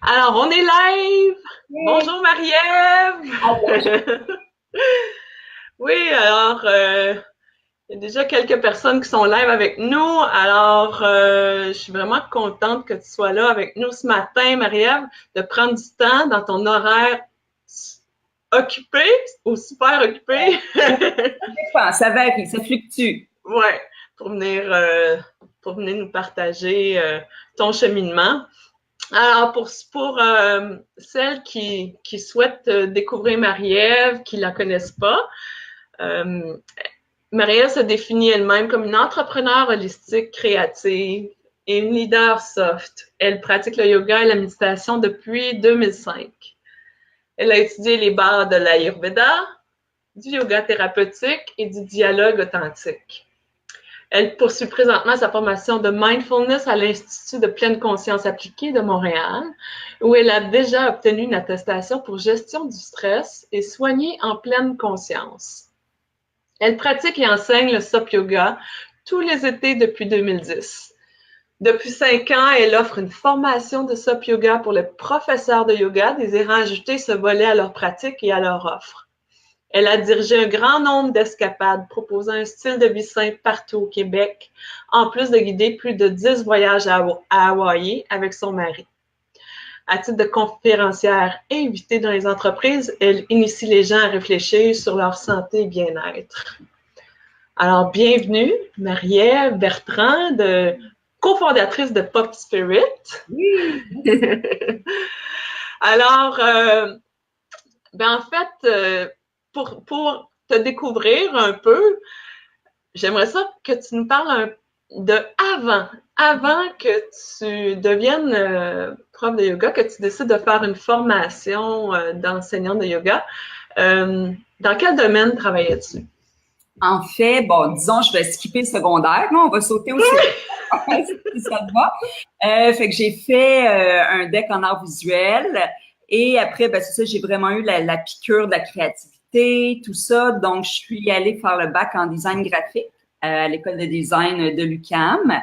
Alors, on est live! Oui. Bonjour Marie-Ève! Oui, alors, il y a déjà quelques personnes qui sont live avec nous. Alors, je suis vraiment contente que tu sois là avec nous ce matin, Marie-Ève, de prendre du temps dans ton horaire occupé ou super occupé. Ça varie, ça fluctue. Ouais, pour venir, euh, pour venir nous partager ton cheminement. Alors, pour celles qui souhaitent découvrir Marie-Ève, qui la connaissent pas, euh, Marie-Ève se définit elle-même comme une entrepreneure holistique créative et une leader soft. Elle pratique le yoga et la méditation depuis 2005. Elle a étudié les bases de l'Ayurveda, du yoga thérapeutique et du dialogue authentique. Elle poursuit présentement sa formation de mindfulness à l'Institut de pleine conscience appliquée de Montréal, où elle a déjà obtenu une attestation pour gestion du stress et soigner en pleine conscience. Elle pratique et enseigne le SOP Yoga tous les étés depuis 2010. Depuis 5 ans, elle offre une formation de SOP Yoga pour les professeurs de yoga désirant ajouter ce volet à leur pratique et à leur offre. Elle a dirigé un grand nombre d'escapades proposant un style de vie sain partout au Québec, en plus de guider plus de 10 voyages à Hawaï avec son mari. À titre de conférencière invitée dans les entreprises, elle initie les gens à réfléchir sur leur santé et bien-être. Alors, bienvenue, Marie-Ève Bertrand, cofondatrice de Pop Spirit. Oui. Alors, en fait, pour te découvrir un peu, j'aimerais ça que tu nous parles de avant que tu deviennes prof de yoga, que tu décides de faire une formation d'enseignant de yoga. Dans quel domaine travaillais-tu? En fait, bon, disons, je vais skipper le secondaire. Non, on va sauter au cégep, si ça te va. Fait que j'ai fait un deck en art visuel et après, ben, c'est ça, j'ai vraiment eu la piqûre de la créativité, tout ça. Donc, je suis allée faire le bac en design graphique à l'école de design de l'UQAM.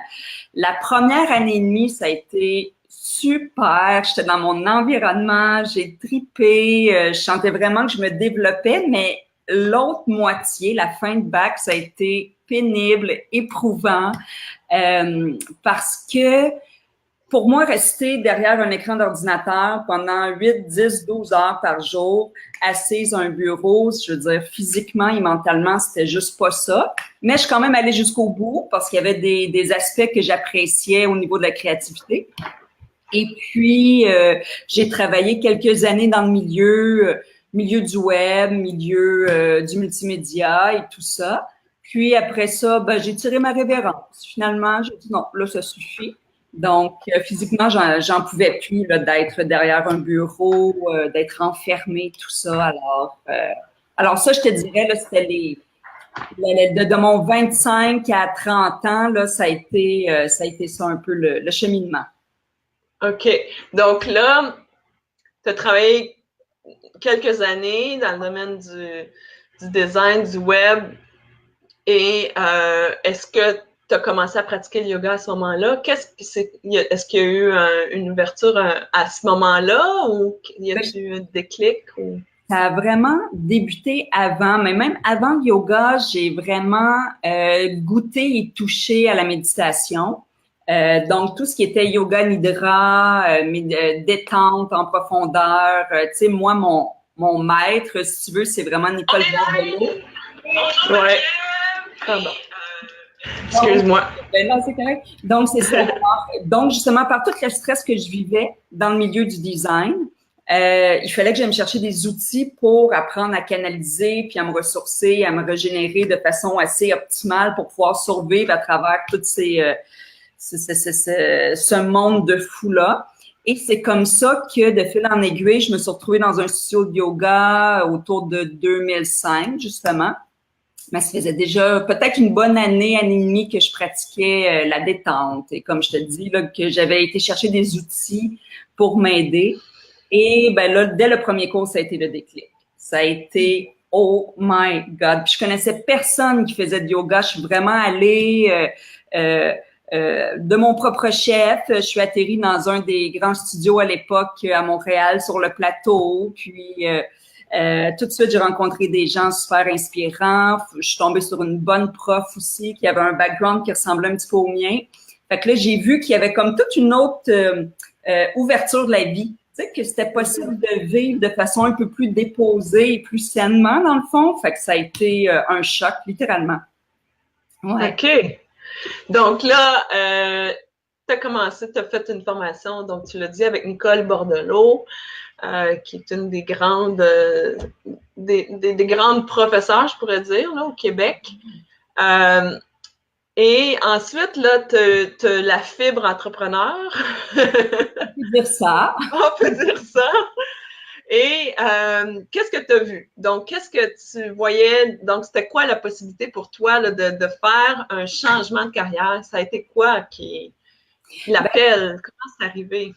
La première année et demie, ça a été super. J'étais dans mon environnement, j'ai tripé, je sentais vraiment que je me développais, mais l'autre moitié, la fin de bac, ça a été pénible, éprouvant, parce que pour moi, rester derrière un écran d'ordinateur pendant 8, 10, 12 heures par jour, assise à un bureau, je veux dire, physiquement et mentalement, c'était juste pas ça. Mais je suis quand même allée jusqu'au bout parce qu'il y avait des aspects que j'appréciais au niveau de la créativité. Et puis, j'ai travaillé quelques années dans le milieu du web, milieu du multimédia et tout ça. Puis après ça, ben, j'ai tiré ma révérence. Finalement, j'ai dit non, là, ça suffit. Donc, physiquement, j'en pouvais plus là, d'être derrière un bureau, d'être enfermée, tout ça. Alors ça, je te dirais, là, c'était de mon 25 à 30 ans, là, ça a été ça un peu le cheminement. OK. Donc là, tu as travaillé quelques années dans le domaine du design, du web. Et est-ce que tu as commencé à pratiquer le yoga à ce moment-là? Est-ce qu'il y a eu une ouverture à ce moment-là ou y a-t-il eu un déclic? Ou... Ça a vraiment débuté avant, mais même avant le yoga, j'ai vraiment goûté et touché à la méditation. Donc, tout ce qui était yoga nidra, détente en profondeur. Tu sais, moi, mon maître, si tu veux, c'est vraiment Nicole Bonvello. Ouais. Pardon. Donc, Excuse-moi. non, c'est correct. Donc, c'est ça. Donc, justement, par tout le stress que je vivais dans le milieu du design, il fallait que j'aille me chercher des outils pour apprendre à canaliser, puis à me ressourcer, à me régénérer de façon assez optimale pour pouvoir survivre à travers tout ce monde de fou-là. Et c'est comme ça que, de fil en aiguille, je me suis retrouvée dans un studio de yoga autour de 2005, justement. Mais ça faisait déjà peut-être une bonne année, année et demie que je pratiquais la détente. Et comme je te dis, là, que j'avais été chercher des outils pour m'aider. Et ben là, dès le premier cours, ça a été le déclic. Ça a été oh my God. Puis je connaissais personne qui faisait du yoga. Je suis vraiment allée de mon propre chef. Je suis atterrie dans un des grands studios à l'époque à Montréal, sur le plateau. Puis, tout de suite, j'ai rencontré des gens super inspirants. Je suis tombée sur une bonne prof aussi qui avait un background qui ressemblait un petit peu au mien. Fait que là, j'ai vu qu'il y avait comme toute une autre ouverture de la vie. Tu sais, que c'était possible de vivre de façon un peu plus déposée et plus sainement, dans le fond. Fait que ça a été un choc, littéralement. Ouais. OK. Donc là, tu as fait une formation, donc tu l'as dit, avec Nicole Bordelot, qui est une des grandes, des grandes professeurs, je pourrais dire, là, au Québec. Et ensuite, là, tu as la fibre entrepreneur. On peut dire ça. On peut dire ça. Et qu'est-ce que tu as vu? Donc, qu'est-ce que tu voyais? Donc, c'était quoi la possibilité pour toi là, de faire un changement de carrière? Ça a été quoi qui l'appel? Comment c'est arrivé?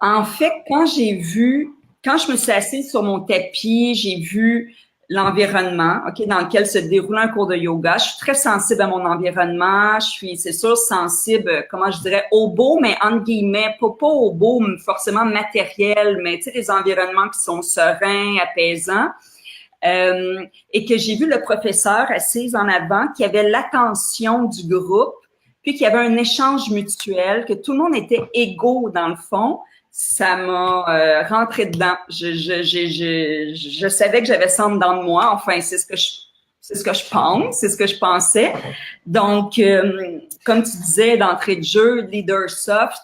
En fait, quand je me suis assise sur mon tapis, j'ai vu l'environnement, OK, dans lequel se déroule un cours de yoga. Je suis très sensible à mon environnement. Je suis, c'est sûr, sensible, comment je dirais, au beau, mais entre guillemets, pas au beau forcément matériel, mais tu sais, des environnements qui sont sereins, apaisants. Et que j'ai vu le professeur assise en avant, qui avait l'attention du groupe, puis qu'il y avait un échange mutuel, que tout le monde était égaux dans le fond. Ça m'a rentré dedans. Je savais que j'avais ça dedans de moi. Enfin, c'est ce que je pense, c'est ce que je pensais. Donc, comme tu disais d'entrée de jeu, leader soft,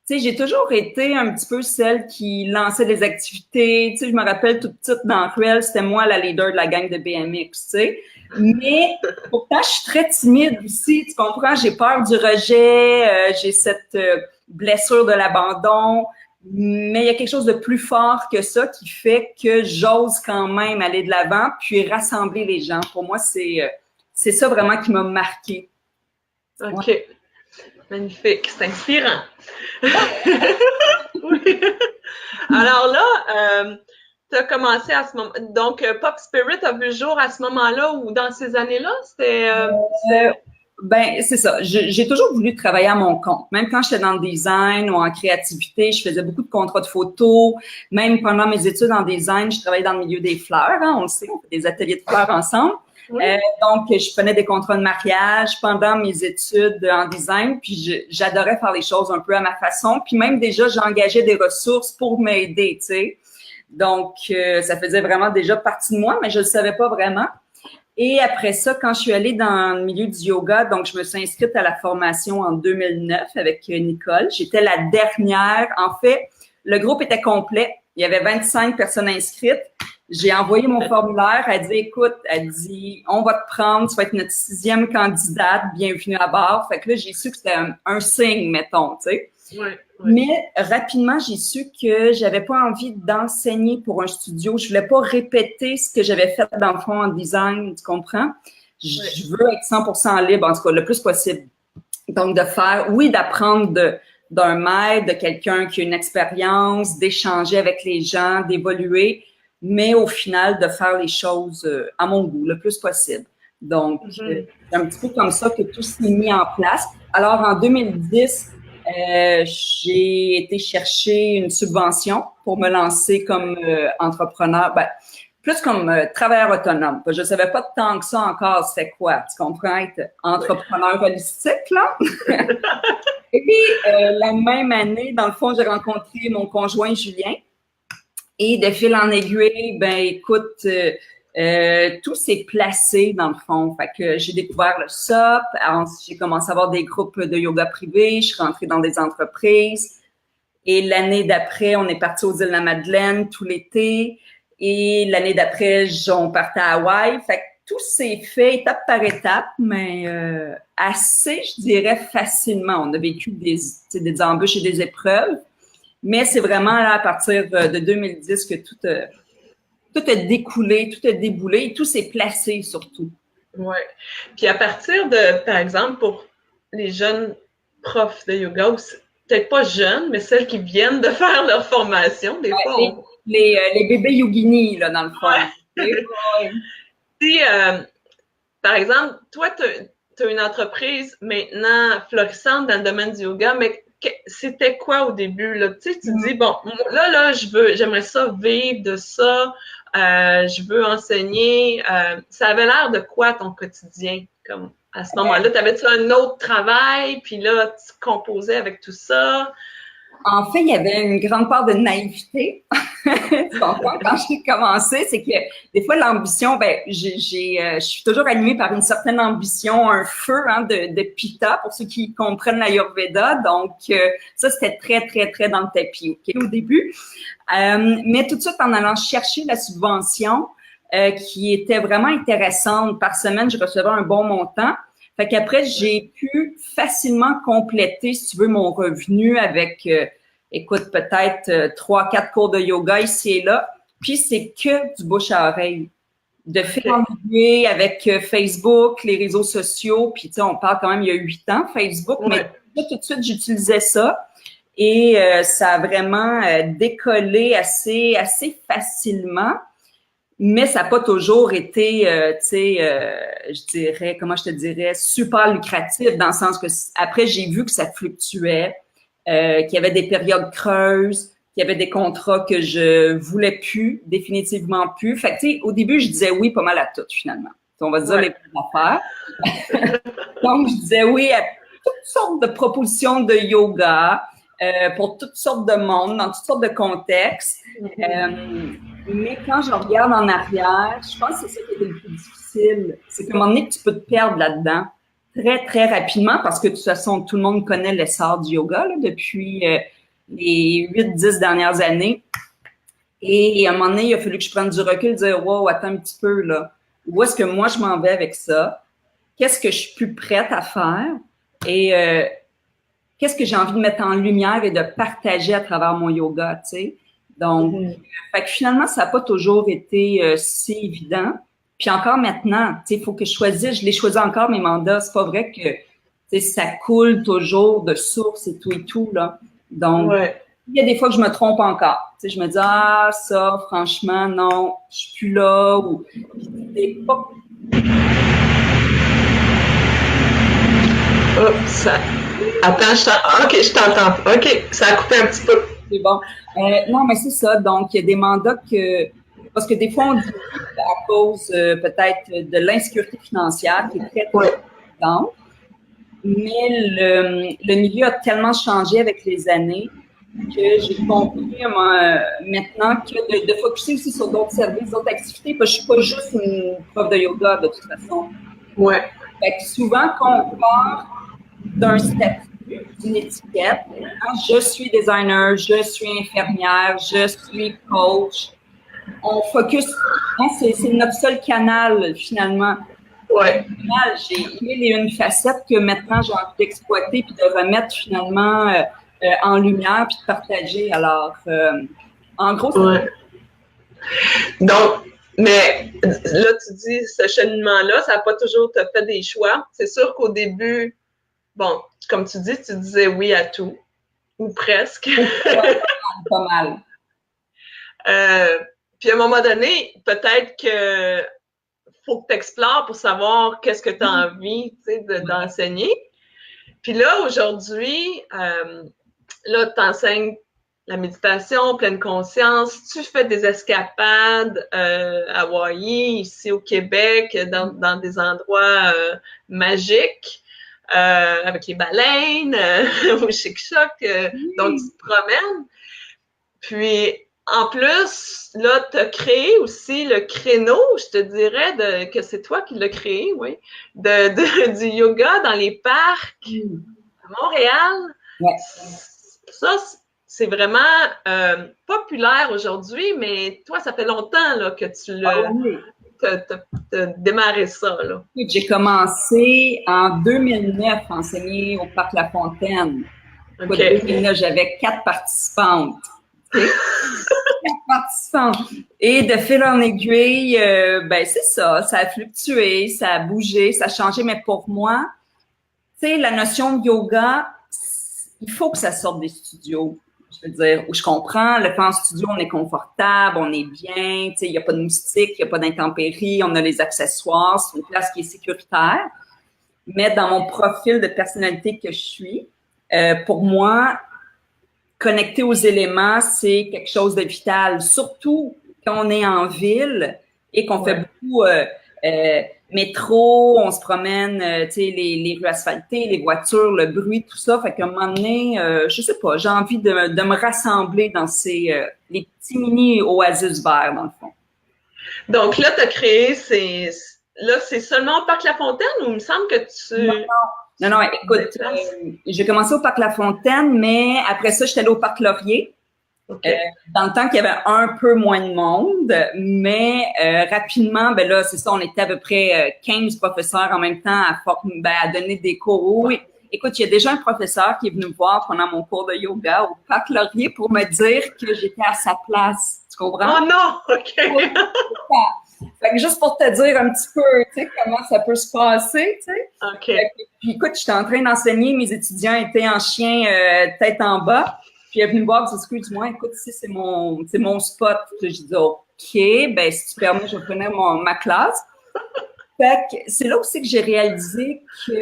tu sais, j'ai toujours été un petit peu celle qui lançait des activités. Tu sais, je me rappelle toute petite dans Cruel, c'était moi la leader de la gang de BMX, tu sais. Mais pourtant, je suis très timide aussi, tu comprends? J'ai peur du rejet, j'ai cette blessure de l'abandon. Mais il y a quelque chose de plus fort que ça qui fait que j'ose quand même aller de l'avant puis rassembler les gens. Pour moi, c'est ça vraiment qui m'a marqué. OK. Ouais. Magnifique. C'est inspirant. Oui. Alors là, tu as commencé à ce moment. Donc, Pop Spirit a vu le jour à ce moment-là ou dans ces années-là? Ben, c'est ça. J'ai toujours voulu travailler à mon compte. Même quand j'étais dans le design ou en créativité, je faisais beaucoup de contrats de photos. Même pendant mes études en design, je travaillais dans le milieu des fleurs. Hein, on le sait, on fait des ateliers de fleurs ensemble. Oui. Donc, je prenais des contrats de mariage pendant mes études en design. Puis, j'adorais faire les choses un peu à ma façon. Puis même déjà, j'engageais des ressources pour m'aider, tu sais. Donc, ça faisait vraiment déjà partie de moi, mais je ne le savais pas vraiment. Et après ça, quand je suis allée dans le milieu du yoga, donc je me suis inscrite à la formation en 2009 avec Nicole. J'étais la dernière. En fait, le groupe était complet. Il y avait 25 personnes inscrites. J'ai envoyé mon formulaire. Elle dit, écoute, on va te prendre. Tu vas être notre 6e candidate. Bienvenue à bord. Fait que là, j'ai su que c'était un signe, mettons, tu sais. Oui. Mais rapidement, j'ai su que j'avais pas envie d'enseigner pour un studio. Je voulais pas répéter ce que j'avais fait dans le fond en design, tu comprends? Je veux être 100% libre, en tout cas, le plus possible. Donc, d'apprendre d'un maître, de quelqu'un qui a une expérience, d'échanger avec les gens, d'évoluer, mais au final, de faire les choses à mon goût, le plus possible. Donc, c'est un petit peu comme ça que tout s'est mis en place. Alors, en 2010, j'ai été chercher une subvention pour me lancer comme entrepreneur, plus comme travailleur autonome. Je ne savais pas tant que ça encore c'était quoi, tu comprends, être entrepreneur holistique, là. Et puis, la même année, dans le fond, j'ai rencontré mon conjoint Julien. Et de fil en aiguille, écoute, tout s'est placé dans le fond. Fait que j'ai découvert le SOP. Ensuite, j'ai commencé à avoir des groupes de yoga privés. Je suis rentrée dans des entreprises. Et l'année d'après, on est parti aux îles de la Madeleine tout l'été. Et l'année d'après, on partait à Hawaï. Fait que tout s'est fait étape par étape, mais assez, je dirais, facilement. On a vécu des embûches et des épreuves. Mais c'est vraiment là, à partir de 2010 que tout a découlé, tout a déboulé et tout s'est placé surtout. Oui. Puis à partir de, par exemple, pour les jeunes profs de yoga, ou peut-être pas jeunes, mais celles qui viennent de faire leur formation, des fois. Les bébés yoginis, là, dans le fond. Ouais. Si, par exemple, toi, tu as une entreprise maintenant florissante dans le domaine du yoga, mais c'était quoi au début, là? Tu sais, tu dis, bon, là, j'aimerais ça vivre de ça, je veux enseigner. Ça avait l'air de quoi ton quotidien, comme à ce moment-là? T'avais-tu un autre travail, puis là, tu composais avec tout ça? En fait, il y avait une grande part de naïveté. Tu comprends? Quand j'ai commencé, c'est que des fois, l'ambition, je suis toujours animée par une certaine ambition, un feu de Pitta, pour ceux qui comprennent l'Ayurveda. Donc, ça, c'était très, très, très dans le tapis au début. Mais tout de suite, en allant chercher la subvention, qui était vraiment intéressante, par semaine, je recevais un bon montant. Fait qu'après, j'ai pu facilement compléter, si tu veux, mon revenu avec, écoute, peut-être 3-4 cours de yoga ici et là. Puis, c'est que du bouche à oreille. De fil en aiguille avec Facebook, les réseaux sociaux. Puis, tu sais, on parle quand même il y a 8 ans, Facebook. Mais tout de suite, j'utilisais ça. Et ça a vraiment décollé assez facilement. Mais ça n'a pas toujours été, je dirais, comment je te dirais, super lucratif dans le sens que après, j'ai vu que ça fluctuait, qu'il y avait des périodes creuses, qu'il y avait des contrats que je voulais plus, définitivement plus. Fait que, tu sais, au début, je disais oui pas mal à tout, finalement. On va dire les bonnes affaires. Donc, je disais oui à toutes sortes de propositions de yoga, pour toutes sortes de monde, dans toutes sortes de contextes. Mais quand je regarde en arrière, je pense que c'est ça qui était le plus difficile. C'est qu'à un moment donné, tu peux te perdre là-dedans très, très rapidement parce que de toute façon, tout le monde connaît l'essor du yoga là, depuis les 8-10 dernières années. Et à un moment donné, il a fallu que je prenne du recul et dire « Wow, attends un petit peu, là. Où est-ce que moi, je m'en vais avec ça? Qu'est-ce que je suis plus prête à faire? Et qu'est-ce que j'ai envie de mettre en lumière et de partager à travers mon yoga, tu sais? » Donc, fait que finalement, ça n'a pas toujours été si évident. Puis encore maintenant, tu sais, il faut que je choisisse. Je l'ai choisi encore, mes mandats. C'est pas vrai que, tu sais, ça coule toujours de source et tout, là. Donc, il y a des fois que je me trompe encore. Tu sais, je me dis, ah, ça, franchement, non, je suis plus là. Ou, c'est pas... Oh, ça... Attends, OK, je t'entends. OK, ça a coupé un petit peu. C'est bon. Non, mais c'est ça. Donc, il y a des mandats que... Parce que des fois, on dit à cause peut-être de l'insécurité financière qui est très, très importante. Mais le milieu a tellement changé avec les années que j'ai compris maintenant que de focuser aussi sur d'autres services, d'autres activités. Parce que je suis pas juste une prof de yoga, de toute façon. Fait que souvent, quand on part d'un statut, d'une étiquette. Je suis designer, je suis infirmière, je suis coach. On focus, c'est notre seul canal finalement. J'ai mille et une facettes que maintenant j'ai envie d'exploiter puis de remettre finalement en lumière puis de partager. Alors, en gros, Donc, mais là, tu dis ce cheminement-là, ça n'a pas toujours fait des choix. C'est sûr qu'au début, bon, comme tu dis, tu disais oui à tout, ou presque. Pas mal. Puis à un moment donné, peut-être que faut que tu explores pour savoir qu'est-ce que tu as envie, tu sais, d'enseigner. Puis là, aujourd'hui, là, tu enseignes la méditation, pleine conscience, tu fais des escapades à Hawaï, ici au Québec, dans des endroits magiques. Avec les baleines, au Chic-Choc, donc tu te promènes. Puis, en plus, là, tu as créé aussi le créneau, je te dirais, que c'est toi qui l'as créé, oui, du yoga dans les parcs à Montréal. Ça, c'est vraiment populaire aujourd'hui, mais toi, ça fait longtemps là, que tu l'as... T'as démarré ça, là? J'ai commencé en 2009 à enseigner au Parc La Fontaine. En 2009, j'avais 4 participantes. 4 participantes. Et de fil en aiguille, c'est ça. Ça a fluctué, ça a bougé, ça a changé. Mais pour moi, tu sais, la notion de yoga, il faut que ça sorte des studios. Je veux dire, où je comprends, le faire en studio, on est confortable, on est bien, tu sais, il n'y a pas de moustique, il n'y a pas d'intempéries, on a les accessoires, c'est une place qui est sécuritaire. mettre dans mon profil de personnalité que je suis. Pour moi, connecter aux éléments, c'est quelque chose de vital, surtout quand on est en ville et qu'on fait beaucoup métro, on se promène, tu sais, les rues asphaltées, les voitures, le bruit, tout ça. Fait qu'à un moment donné, je sais pas, j'ai envie de me rassembler dans les petits mini oasis verts, dans le fond. Donc là, tu as créé là, c'est seulement au Parc La Fontaine ou il me semble que tu. Non, écoute, j'ai commencé au Parc La Fontaine, mais après ça, j'étais allée au Parc Laurier. Okay. Dans le temps qu'il y avait un peu moins de monde, mais rapidement, ben là, c'est ça, on était à peu près 15 professeurs en même temps à donner des cours. Oui, écoute, il y a déjà un professeur qui est venu me voir pendant mon cours de yoga au Parc Laurier pour me dire que j'étais à sa place. Tu comprends? Oh non! OK! Fait que juste pour te dire un petit peu, tu sais, comment ça peut se passer, tu sais. OK. Puis écoute, j'étais en train d'enseigner, mes étudiants étaient en chien tête en bas. Puis elle est venue me voir et dit, excuse-moi, écoute, ici, c'est mon spot. Puis j'ai dit, OK, ben si tu permets, je vais prendre ma classe. Fait que c'est là aussi que j'ai réalisé que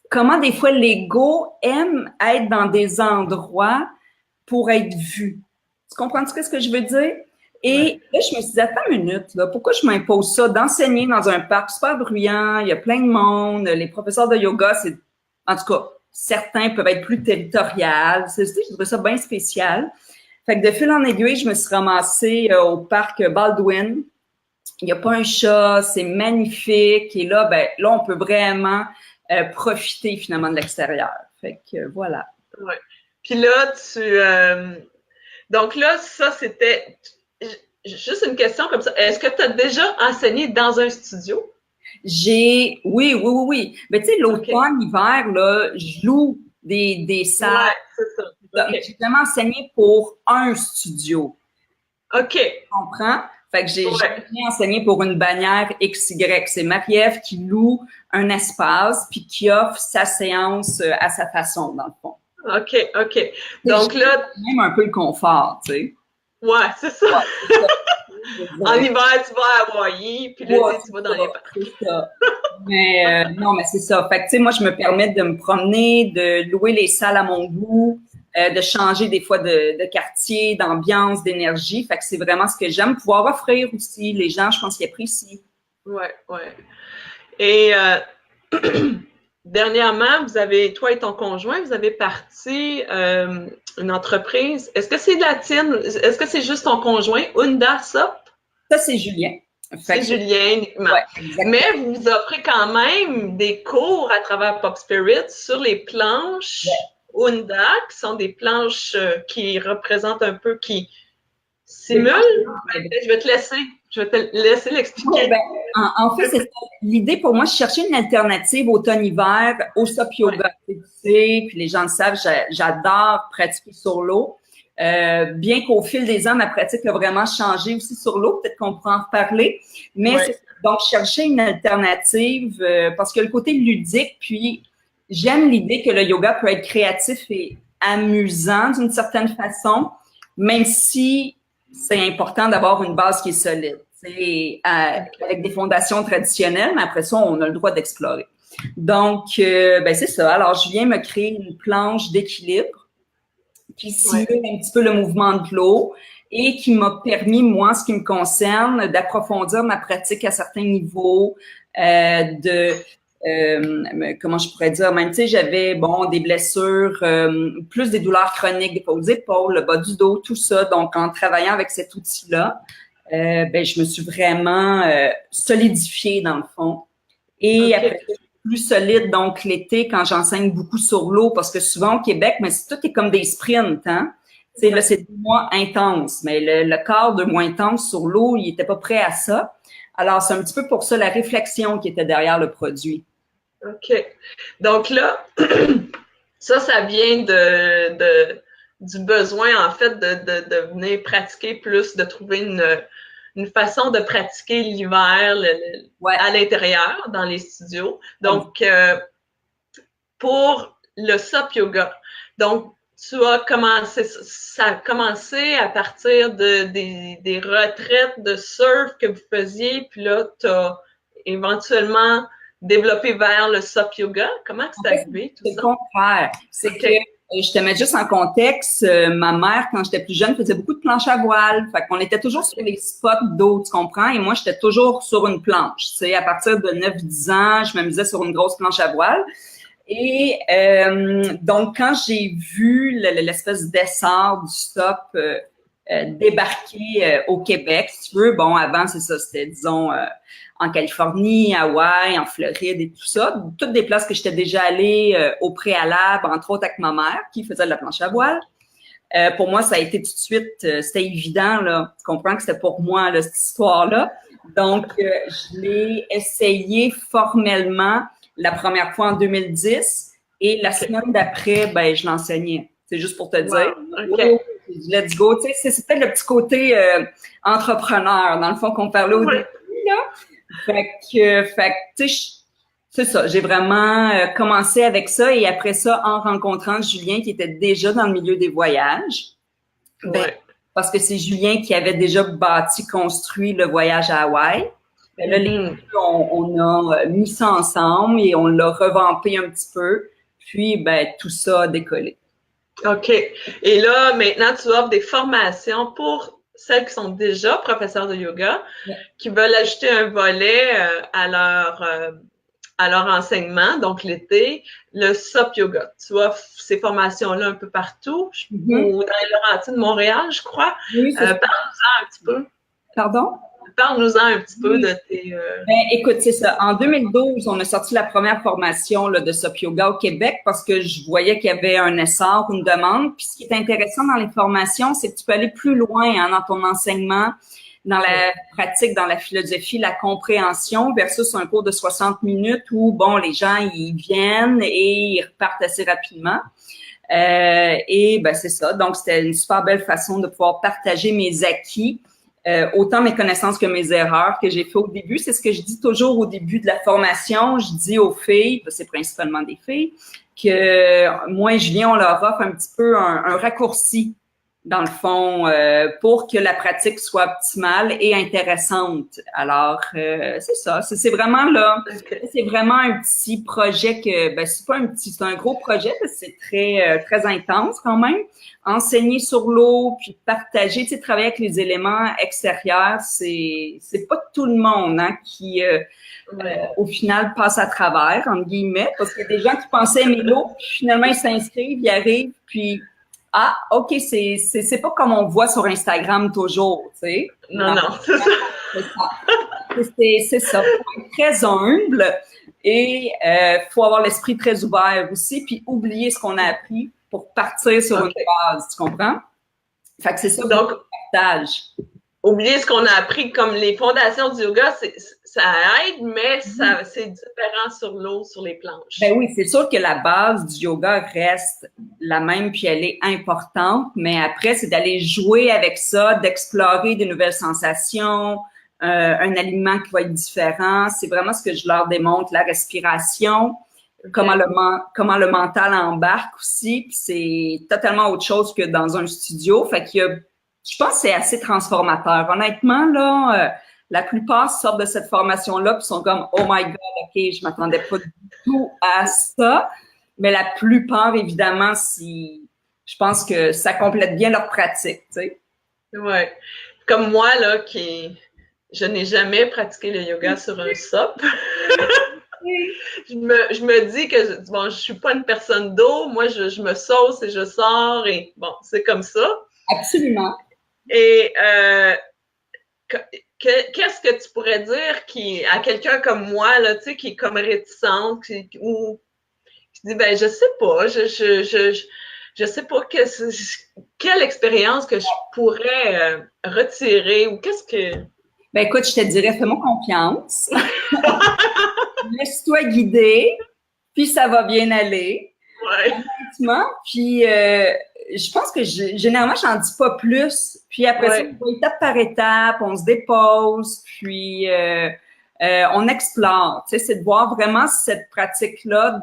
comment des fois l'ego aime être dans des endroits pour être vu. Tu comprends ce que je veux dire? Et là, je me suis dit, attends une minute, là, pourquoi je m'impose ça d'enseigner dans un parc super bruyant, il y a plein de monde, les professeurs de yoga, c'est, en tout cas, certains peuvent être plus territoriales. Je trouvais ça bien spécial. Fait que de fil en aiguille, je me suis ramassée au parc Baldwin. Il n'y a pas un chat, c'est magnifique. Et là, ben, là, on peut vraiment profiter finalement de l'extérieur. Fait que voilà. Ouais. Puis là, donc là, ça, c'était juste une question comme ça. Est-ce que tu as déjà enseigné dans un studio? Oui. Mais tu sais, l'automne, l'hiver, là, je loue des salles. Ouais, c'est ça. Okay. J'ai vraiment enseigné pour un studio. OK. Tu comprends? Fait que j'ai jamais enseigné pour une bannière XY. C'est Marie-Ève qui loue un espace puis qui offre sa séance à sa façon, dans le fond. OK. Donc là. Même un peu le confort, tu sais. Ouais, c'est ça. Ouais, en hiver, tu vas à Hawaii, puis l'été, tu vas dans les parcs. C'est ça. Mais non, mais c'est ça. Fait que, tu sais, moi, je me permets de me promener, de louer les salles à mon goût, de changer des fois de quartier, d'ambiance, d'énergie. Fait que c'est vraiment ce que j'aime. Pouvoir offrir aussi. Les gens, je pense qu'ils apprécient. Ouais. Et dernièrement, toi et ton conjoint, vous avez parti une entreprise. Est-ce que c'est de la tienne? Est-ce que c'est juste ton conjoint, Unda Sop? Ça, c'est Julien. C'est Julien uniquement. Ouais, mais vous offrez quand même des cours à travers Pop Spirit sur les planches Unda, qui sont des planches qui représentent un peu, qui simulent. Je vais te laisser l'expliquer. En fait, c'est ça. L'idée pour moi, je cherchais une alternative automne-hiver au SOP Yoga. Tu sais, puis les gens le savent, j'adore pratiquer sur l'eau. Bien qu'au fil des ans, ma pratique a vraiment changé aussi sur l'eau. Peut-être qu'on pourra en reparler. Mais donc, je cherchais une alternative parce que le côté ludique, puis j'aime l'idée que le yoga peut être créatif et amusant d'une certaine façon, même si c'est important d'avoir une base qui est solide. Avec des fondations traditionnelles, mais après ça, on a le droit d'explorer. Donc, c'est ça. Alors, Julien m'a créé une planche d'équilibre qui simule un petit peu le mouvement de l'eau et qui m'a permis, moi, ce qui me concerne, d'approfondir ma pratique à certains niveaux, comment je pourrais dire, même, tu sais, j'avais, des blessures, plus des douleurs chroniques aux épaules, le bas du dos, tout ça. Donc, en travaillant avec cet outil-là, je me suis vraiment solidifiée dans le fond. Et après, plus solide, donc l'été, quand j'enseigne beaucoup sur l'eau, parce que souvent au Québec, mais tout est comme des sprints, hein. Tu sais, là, c'est 2 mois intenses, mais le quart de mois intense sur l'eau, il était pas prêt à ça. Alors, c'est un petit peu pour ça la réflexion qui était derrière le produit. OK. Donc là, ça vient du besoin, en fait, de venir pratiquer plus, de trouver une façon de pratiquer l'hiver à l'intérieur, dans les studios. Donc, pour le SOP Yoga, donc, ça a commencé à partir des retraites de surf que vous faisiez, puis là, tu as éventuellement développé vers le SUP yoga? Comment que c'est arrivé, tout C'est le ça? contraire. C'est que, je te mets juste en contexte, ma mère, quand j'étais plus jeune, faisait beaucoup de planches à voile. Fait qu'on était toujours sur les spots d'eau, tu comprends? Et moi, j'étais toujours sur une planche. Tu sais, à partir de 9-10 ans, je m'amusais sur une grosse planche à voile. Et donc, quand j'ai vu l'espèce d'essor du stop débarquer au Québec, si tu veux, bon, avant, c'est ça, c'était, disons, en Californie, Hawaï, en Floride et tout ça, toutes des places que j'étais déjà allée au préalable, entre autres avec ma mère, qui faisait de la planche à voile. Pour moi, ça a été tout de suite, c'était évident, là, tu comprends que c'était pour moi, là, cette histoire-là. Donc, je l'ai essayé formellement la première fois en 2010 et la semaine d'après, ben, je l'enseignais. C'est juste pour te dire. Okay. Let's go. Tu sais, c'est peut-être le petit côté entrepreneur, dans le fond, qu'on parlait au début, là. Fait que, tu sais, c'est ça. J'ai vraiment commencé avec ça et après ça, en rencontrant Julien qui était déjà dans le milieu des voyages, ben, parce que c'est Julien qui avait déjà bâti, construit le voyage à Hawaï. Ben là, on a mis ça ensemble et on l'a revampé un petit peu. Puis, ben, tout ça a décollé. OK. Et là, maintenant, tu offres des formations pour celles qui sont déjà professeurs de yoga, qui veulent ajouter un volet à leur enseignement, donc l'été, le SUP yoga. Tu offres ces formations-là un peu partout, ou dans les Laurentides de Montréal, je crois. Oui, parle-nous-en un petit peu. Pardon? Parle-nous-en un petit peu de tes... Ben, écoute, c'est ça. En 2012, on a sorti la première formation là, de SUP Yoga au Québec parce que je voyais qu'il y avait un essor, une demande. Puis ce qui est intéressant dans les formations, c'est que tu peux aller plus loin dans ton enseignement, dans la pratique, dans la philosophie, la compréhension versus un cours de 60 minutes où, bon, les gens, ils viennent et ils repartent assez rapidement. Et ben c'est ça. Donc, c'était une super belle façon de pouvoir partager mes acquis. Autant mes connaissances que mes erreurs que j'ai fait au début. C'est ce que je dis toujours au début de la formation. Je dis aux filles, c'est principalement des filles, que moi et Julien, on leur offre un petit peu un raccourci, dans le fond, pour que la pratique soit optimale et intéressante. Alors, c'est ça. C'est vraiment là, c'est vraiment un petit projet que, ben c'est pas un petit, c'est un gros projet, parce que c'est très intense quand même. Enseigner sur l'eau, puis partager, tu sais, travailler avec les éléments extérieurs, c'est pas tout le monde hein, qui, au final, passe à travers, entre guillemets, parce qu'il y a des gens qui pensaient aimer l'eau, puis finalement, ils s'inscrivent, ils arrivent, puis ah, OK, c'est pas comme on voit sur Instagram toujours, tu sais. Non, c'est ça. C'est ça. Faut être très humble et faut avoir l'esprit très ouvert aussi, puis oublier ce qu'on a appris pour partir sur une base, tu comprends? Fait que c'est ça donc le partage. Oublier ce qu'on a appris comme les fondations du yoga, ça aide, mais c'est différent sur l'eau, sur les planches. Ben oui, c'est sûr que la base du yoga reste la même puis elle est importante, mais après, c'est d'aller jouer avec ça, d'explorer des nouvelles sensations, un alignement qui va être différent. C'est vraiment ce que je leur démontre, la respiration, comment le mental embarque aussi, puis c'est totalement autre chose que dans un studio. Fait qu'il y a, je pense que c'est assez transformateur. Honnêtement, là, la plupart sortent de cette formation-là puis sont comme « Oh my God, OK, je m'attendais pas du tout à ça. » Mais la plupart, évidemment, je pense que ça complète bien leur pratique, tu sais. Ouais. Comme moi, là, je n'ai jamais pratiqué le yoga sur un SUP. Je me dis que bon, je suis pas une personne d'eau, moi je me sauce et je sors et bon, c'est comme ça. Absolument. Et qu'est-ce que tu pourrais dire à quelqu'un comme moi là, tu sais, qui est comme réticente, ou qui dit ben je sais pas, je sais pas quelle expérience que je pourrais retirer ou qu'est-ce que. Ben écoute, je te dirais, fais-moi confiance. Laisse-toi guider, puis ça va bien aller. Ouais. Honnêtement, puis je pense que généralement, j'en dis pas plus. Puis après ça, on va étape par étape, on se dépose, puis on explore. Tu sais, c'est de voir vraiment cette pratique-là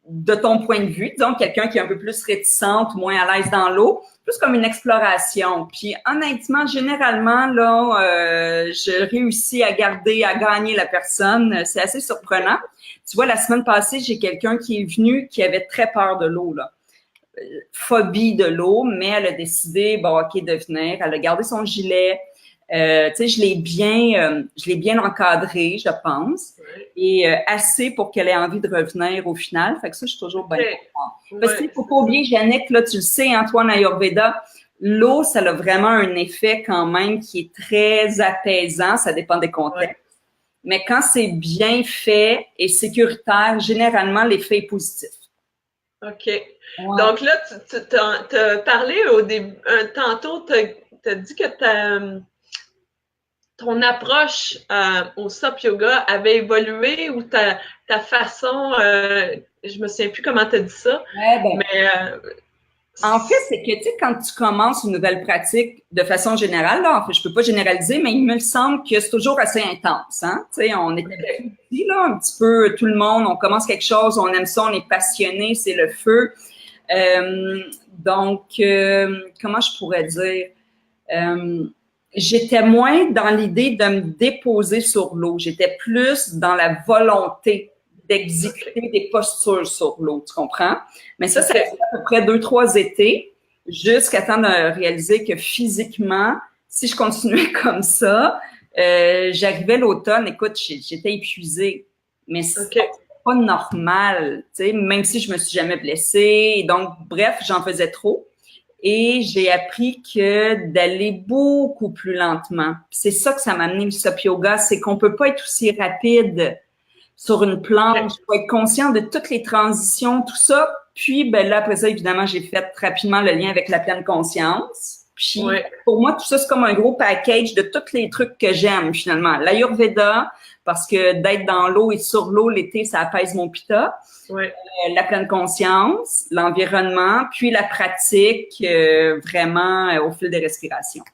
de ton point de vue, disons quelqu'un qui est un peu plus réticente, moins à l'aise dans l'eau, plus comme une exploration. Puis honnêtement, généralement, là, je réussis à gagner la personne. C'est assez surprenant. Tu vois, la semaine passée, j'ai quelqu'un qui est venu qui avait très peur de l'eau, là. Phobie de l'eau, mais elle a décidé, bon, OK, de venir. Elle a gardé son gilet. Tu sais, je l'ai bien encadré, je pense, et assez pour qu'elle ait envie de revenir au final. Fait que ça, je suis toujours bien contente. Parce qu'il faut pas oublier, Jannick, là, tu le sais, Antoine Ayurveda, l'eau, ça a vraiment un effet quand même qui est très apaisant. Ça dépend des contextes. Ouais. Mais quand c'est bien fait et sécuritaire, généralement, l'effet est positif. OK. Ouais. Donc là, tu as parlé au début, tantôt, tu as dit que ton approche au SOP Yoga avait évolué ou ta façon, je me souviens plus comment tu as dit ça, mais en fait, c'est que, tu sais, quand tu commences une nouvelle pratique, de façon générale, là, en fait, je peux pas généraliser, mais il me semble que c'est toujours assez intense, hein. Tu sais, on est ici, là, un petit peu, tout le monde, on commence quelque chose, on aime ça, on est passionné, c'est le feu. Donc, comment je pourrais dire? J'étais moins dans l'idée de me déposer sur l'eau. J'étais plus dans la volonté d'exécuter des postures sur l'eau, tu comprends? Mais ça fait à peu près 2-3 étés jusqu'à temps de réaliser que physiquement, si je continuais comme ça, j'arrivais l'automne, écoute, j'étais épuisée. Mais c'est pas normal, tu sais, même si je me suis jamais blessée. Donc, bref, j'en faisais trop. Et j'ai appris que d'aller beaucoup plus lentement. C'est ça que ça m'a amené le SOP Yoga, c'est qu'on peut pas être aussi rapide sur une planche. Il faut être conscient de toutes les transitions, tout ça. Puis, ben là, après ça, évidemment, j'ai fait rapidement le lien avec la pleine conscience. Puis, pour moi, tout ça, c'est comme un gros package de tous les trucs que j'aime, finalement. L'Ayurveda, parce que d'être dans l'eau et sur l'eau l'été, ça apaise mon pitta. La pleine conscience, l'environnement, puis la pratique, vraiment au fil des respirations.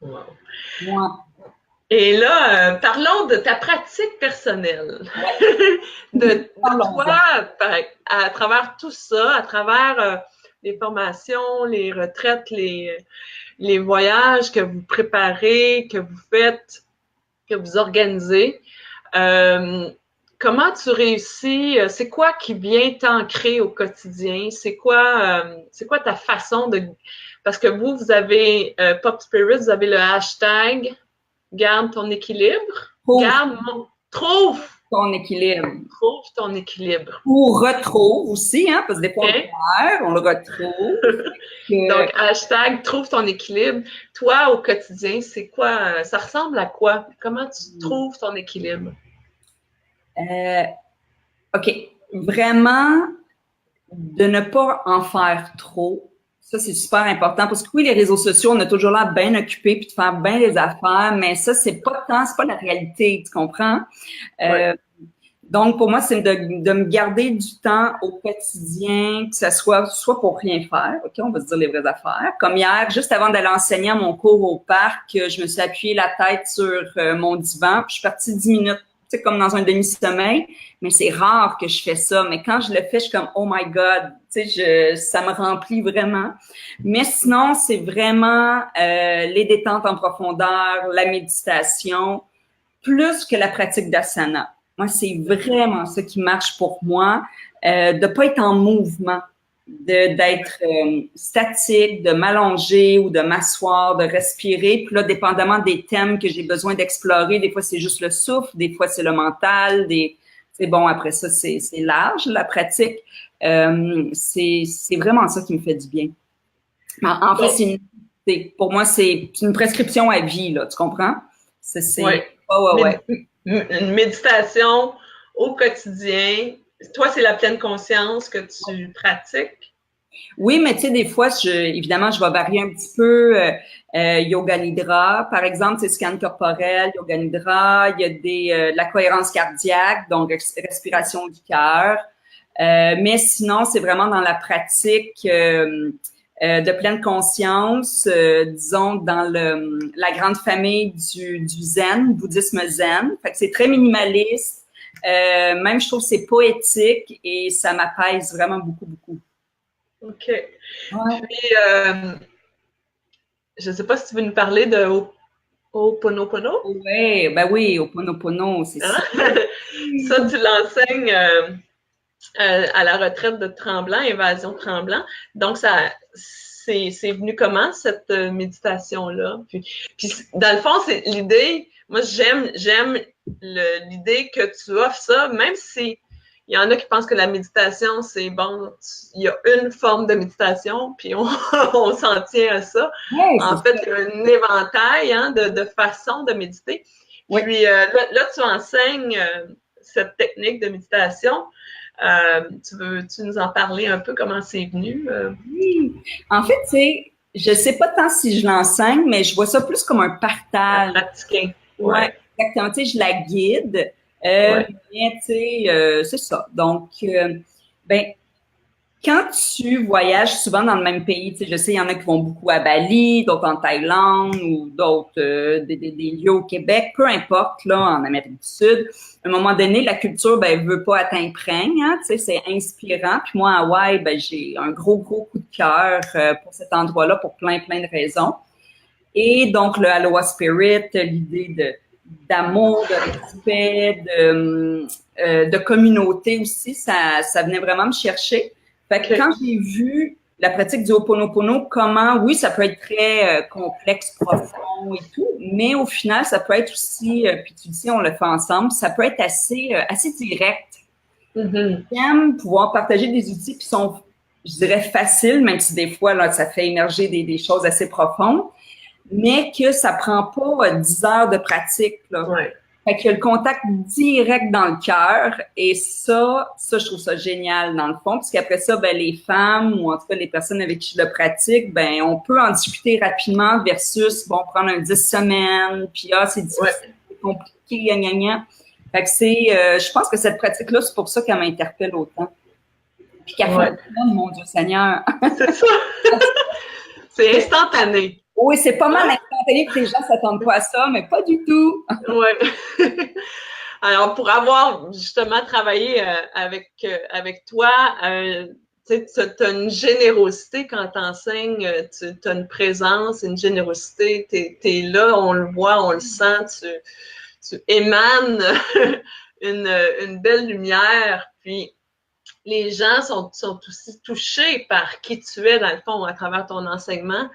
Wow. Et là, parlons de ta pratique personnelle. de toi, à travers tout ça, à travers les formations, les retraites, les voyages que vous préparez, que vous faites, que vous organisez. Comment tu réussis? C'est quoi qui vient t'ancrer au quotidien? C'est quoi ta façon de... Parce que vous avez Pop Spirit, vous avez le hashtag Garde ton équilibre. Trouve ton équilibre. Trouve ton équilibre. Ou retrouve aussi, hein, parce que des fois on le retrouve. Donc, hashtag trouve ton équilibre. Toi, au quotidien, c'est quoi? Ça ressemble à quoi? Comment tu trouves ton équilibre? OK. Vraiment, de ne pas en faire trop. Ça, c'est super important parce que oui, les réseaux sociaux, on a toujours l'air bien occupé puis de faire bien les affaires, mais ça, c'est pas la réalité, tu comprends? Donc, pour moi, c'est de me garder du temps au quotidien, que ça soit pour rien faire, OK, on va se dire les vraies affaires. Comme hier, juste avant d'aller enseigner à mon cours au parc, je me suis appuyée la tête sur mon divan, puis je suis partie 10 minutes, tu sais, comme dans un demi-sommeil, mais c'est rare que je fais ça. Mais quand je le fais, je suis comme « Oh my God », tu sais, ça me remplit vraiment. Mais sinon, c'est vraiment les détentes en profondeur, la méditation, plus que la pratique d'asana. Moi, c'est vraiment ça qui marche pour moi, de pas être en mouvement, d'être statique, de m'allonger ou de m'asseoir, de respirer. Puis là, dépendamment des thèmes que j'ai besoin d'explorer, des fois, c'est juste le souffle, des fois, c'est le mental, c'est bon, après ça, c'est large, la pratique. C'est vraiment ça qui me fait du bien. En fait, pour moi, c'est une prescription à vie, là, tu comprends? Une méditation au quotidien. Toi, c'est la pleine conscience que tu pratiques? Oui, mais tu sais, des fois, évidemment, je vais varier un petit peu. Yoga Nidra, par exemple, c'est scan corporel, Yoga Nidra. Il y a de la cohérence cardiaque, donc respiration du cœur. Mais sinon, c'est vraiment dans la pratique de pleine conscience, disons, dans la grande famille du zen, bouddhisme zen. Fait que c'est très minimaliste. Même, je trouve que c'est poétique et ça m'apaise vraiment beaucoup, beaucoup. OK. Ouais. Puis, je ne sais pas si tu veux nous parler de Ho'oponopono. Ouais, ben oui, Ho'oponopono, c'est ça. Hein? Ça, tu l'enseignes à la retraite de Tremblant, Évasion Tremblant. Donc, c'est venu comment, cette méditation-là? Puis, dans le fond, c'est l'idée, moi, j'aime l'idée que tu offres ça, même si il y en a qui pensent que la méditation, c'est bon, il y a une forme de méditation, puis on, on s'en tient à ça. Ouais, En fait, il y a un éventail de façons de méditer. Oui. Puis là, tu enseignes cette technique de méditation. Tu nous en parler un peu comment c'est venu? Oui. En fait, tu sais, je sais pas tant si je l'enseigne, mais je vois ça plus comme un À partage. pratiquer. Ouais, exactement. Tu sais, je la guide. Ouais. Mais tu sais, c'est ça. Donc, ben, quand tu voyages souvent dans le même pays, tu sais, je sais, il y en a qui vont beaucoup à Bali, d'autres en Thaïlande ou d'autres des lieux au Québec, peu importe, là, en Amérique du Sud. À un moment donné, la culture, ben, veut pas t'imprègner, hein, tu sais, c'est inspirant. Puis moi, à Hawaï, ben, j'ai un gros coup de cœur pour cet endroit-là pour plein de raisons. Et donc, le Aloha Spirit, l'idée d'amour, de respect, de communauté aussi, ça venait vraiment me chercher. Fait que quand j'ai vu la pratique du Ho'oponopono, comment, oui, ça peut être très complexe, profond et tout, mais au final, ça peut être aussi, puis tu dis, on le fait ensemble, ça peut être assez direct. J'aime pouvoir partager des outils qui sont, je dirais, faciles, même si des fois, là, ça fait émerger des choses assez profondes, mais que ça prend pas 10 heures de pratique, là. Ouais. Fait qu'il y a le contact direct dans le cœur et ça, je trouve ça génial dans le fond, parce qu'après ça, ben, les femmes ou en tout cas les personnes avec qui je le pratique, ben, on peut en discuter rapidement versus, bon, prendre un 10 semaines, puis c'est difficile, c'est compliqué, gna, gna, gna. Fait que je pense que cette pratique-là, c'est pour ça qu'elle m'interpelle autant. Puis qu'elle fonctionne, mon Dieu Seigneur. C'est ça. C'est instantané. Oui, c'est pas mal instantané, puis les gens s'attendent pas à ça, mais pas du tout. Ouais. Alors, pour avoir justement travaillé avec toi, tu as une générosité quand tu enseignes, tu as une présence, une générosité, tu es là, on le voit, on le sent, tu émanes une belle lumière, puis les gens sont aussi touchés par qui tu es, dans le fond, à travers ton enseignement.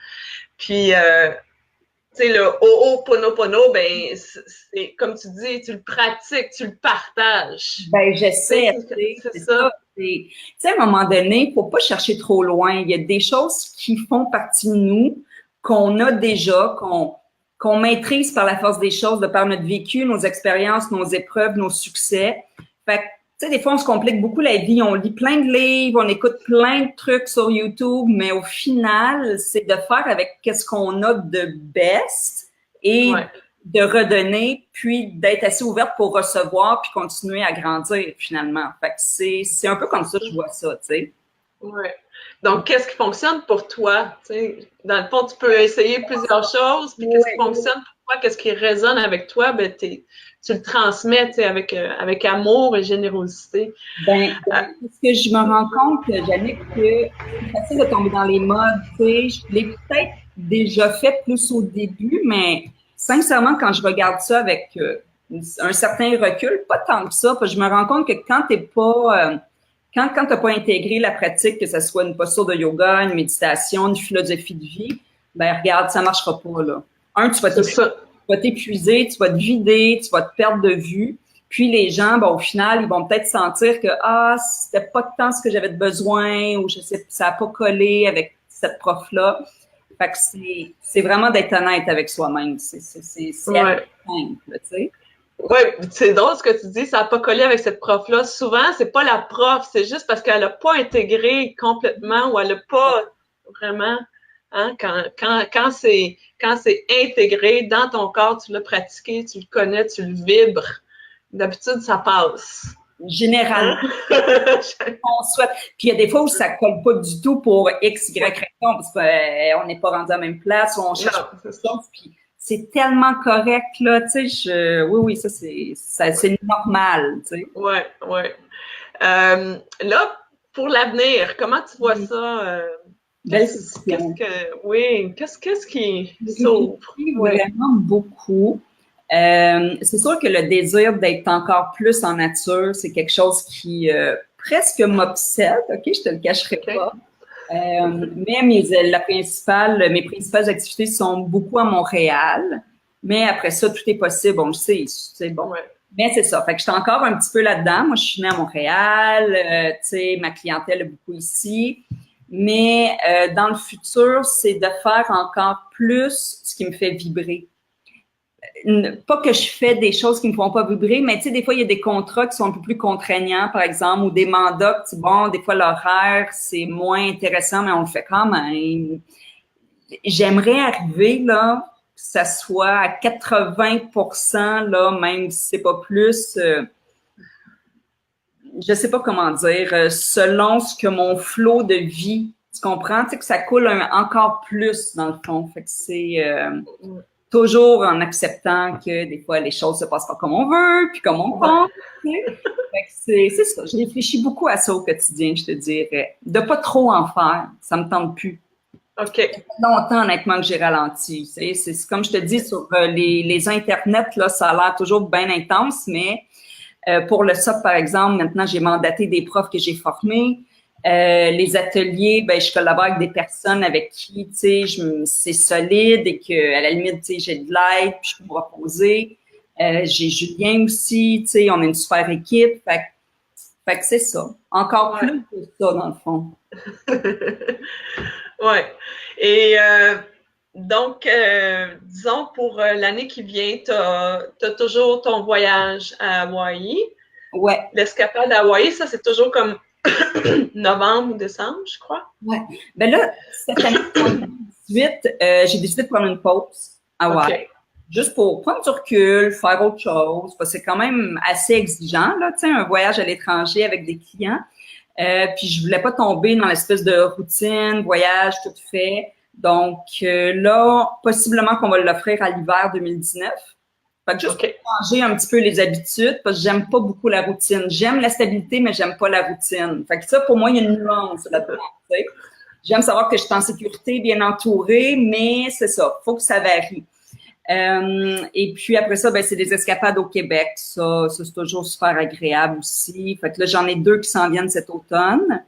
Puis, tu sais, le Ho'oponopono, ben, c'est comme tu dis, tu le pratiques, tu le partages. Ben, j'essaie, c'est ça. Tu sais, à un moment donné, faut pas chercher trop loin. Il y a des choses qui font partie de nous, qu'on a déjà, qu'on maîtrise par la force des choses, de par notre vécu, nos expériences, nos épreuves, nos succès. Fait que, tu sais, des fois, on se complique beaucoup la vie. On lit plein de livres, on écoute plein de trucs sur YouTube, mais au final, c'est de faire avec qu'est-ce qu'on a de best et de redonner, puis d'être assez ouverte pour recevoir, puis continuer à grandir, finalement. Fait que c'est un peu comme ça que je vois ça, tu sais. Ouais. Donc, qu'est-ce qui fonctionne pour toi? Tu sais, dans le fond, tu peux essayer plusieurs choses, puis qu'est-ce qui fonctionne pour toi, qu'est-ce qui résonne avec toi, ben, tu le transmets, tu sais, avec amour et générosité. Ben, parce que je me rends compte, Jannick, que c'est facile de tomber dans les modes, tu sais. Je l'ai peut-être déjà fait plus au début, mais sincèrement, quand je regarde ça avec un certain recul, pas tant que ça, parce que je me rends compte que quand t'es pas, quand t'as pas intégré la pratique, que ce soit une posture de yoga, une méditation, une philosophie de vie, ben regarde, ça marchera pas, là. Tu vas t'épuiser, tu vas te vider, tu vas te perdre de vue. Puis les gens, bon, au final, ils vont peut-être sentir que c'était pas tant ce que j'avais de besoin ou je sais, ça a pas collé avec cette prof-là. Fait que c'est vraiment d'être honnête avec soi-même. C'est simple, tu sais. Oui, c'est drôle ce que tu dis, ça n'a pas collé avec cette prof-là. Souvent, c'est pas la prof, c'est juste parce qu'elle n'a pas intégré complètement ou elle n'a pas vraiment, hein, quand c'est intégré dans ton corps, tu l'as pratiqué, tu le connais, tu le vibres. D'habitude, ça passe. Généralement, on souhaite. Puis il y a des fois où ça colle pas du tout pour X, Y raison, parce qu'on n'est pas rendu à la même place, où on cherche quelque chose, puis c'est tellement correct, là, tu sais, oui, ça, c'est normal, tu sais. Ouais, ouais. Là, pour l'avenir, comment tu vois ça? Belle question. Qu'est-ce qui Je s'ouvre? réfléchis Oui. vraiment beaucoup. C'est sûr que le désir d'être encore plus en nature, c'est quelque chose qui presque m'obsède, OK? Je te le cacherai OK. pas. Mais mes principales activités sont beaucoup à Montréal. Mais après ça, tout est possible, on le sait, c'est bon. Ouais. Mais c'est ça. Fait que je suis encore un petit peu là-dedans. Moi, je suis née à Montréal. Tu sais, ma clientèle est beaucoup ici. Mais dans le futur, c'est de faire encore plus ce qui me fait vibrer. Pas que je fais des choses qui me font pas vibrer, mais tu sais, des fois, il y a des contrats qui sont un peu plus contraignants, par exemple, ou des mandats que, bon, des fois, l'horaire, c'est moins intéressant, mais on le fait quand même. J'aimerais arriver, là, que ça soit à 80%, là, même si c'est pas plus, je sais pas comment dire, selon ce que mon flot de vie, tu comprends? Tu sais, que ça coule encore plus, dans le fond. Fait que c'est toujours en acceptant que des fois, les choses se passent pas comme on veut, puis comme on pense. Tu sais. Fait que c'est ça. Je réfléchis beaucoup à ça au quotidien, je te dirais. De pas trop en faire. Ça me tente plus. OK. Ça fait longtemps, honnêtement, que j'ai ralenti. Tu sais. C'est comme je te dis, sur les internets, là, ça a l'air toujours bien intense, mais pour le SOP, par exemple, maintenant, j'ai mandaté des profs que j'ai formés. Les ateliers, ben, je collabore avec des personnes avec qui, tu sais, c'est solide et que, à la limite, tu sais, j'ai de l'aide, puis je peux me reposer. J'ai Julien aussi, tu sais, on a une super équipe. Fait que c'est ça. Encore plus que ça, dans le fond. Ouais. Et donc, disons, pour l'année qui vient, tu as toujours ton voyage à Hawaï. Ouais. L'escapade à Hawaï, ça, c'est toujours comme novembre ou décembre, je crois. Ouais. Ben là, cette année, en 2018, j'ai décidé de prendre une pause à Hawaï. OK. Juste pour prendre du recul, faire autre chose, parce que c'est quand même assez exigeant, là, tu sais, un voyage à l'étranger avec des clients. Puis je voulais pas tomber dans l'espèce de routine, voyage tout fait. Donc là, possiblement qu'on va l'offrir à l'hiver 2019. Fait que juste pour changer un petit peu les habitudes, parce que j'aime pas beaucoup la routine. J'aime la stabilité, mais j'aime pas la routine. Fait que ça, pour moi, il y a une nuance là-dedans. J'aime savoir que je suis en sécurité, bien entourée, mais c'est ça, faut que ça varie. Et puis après ça, ben c'est des escapades au Québec. Ça c'est toujours super agréable aussi. Fait que là, j'en ai 2 qui s'en viennent cet automne.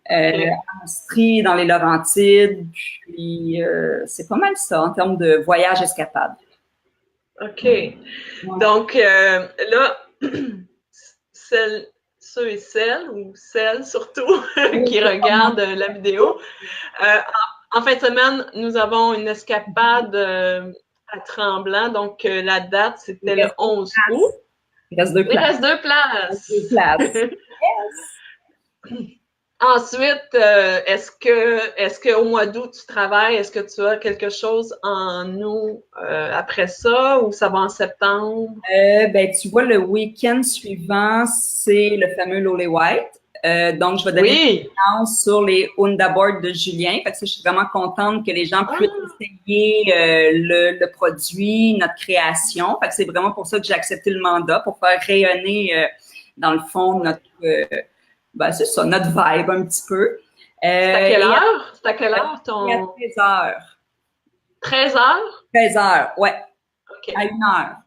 En Estrie, dans les Laurentides. Puis c'est pas mal ça en termes de voyage escapade. OK. Ouais. Donc là, ceux et celles, ou celles surtout, qui regardent la vidéo, en fin de semaine, nous avons une escapade à Tremblant. Donc, la date, c'était le 11 août. Il reste 2 places. Il reste 2 places. 2 places. Yes. Ensuite, est-ce que au mois d'août, tu travailles? Est-ce que tu as quelque chose en août après ça ou ça va en septembre? Ben, tu vois, le week-end suivant, c'est le fameux Lolly White. Donc, je vais donner une séance sur les Underboards de Julien. Fait que ça, je suis vraiment contente que les gens puissent essayer le produit, notre création. Fait que c'est vraiment pour ça que j'ai accepté le mandat, pour faire rayonner, dans le fond, notre ben, c'est ça, notre vibe un petit peu. C'est à quelle heure? C'est à quelle heure ton... À 13 heures. 13 heures? 13 heures, ouais. OK. À 1 heure.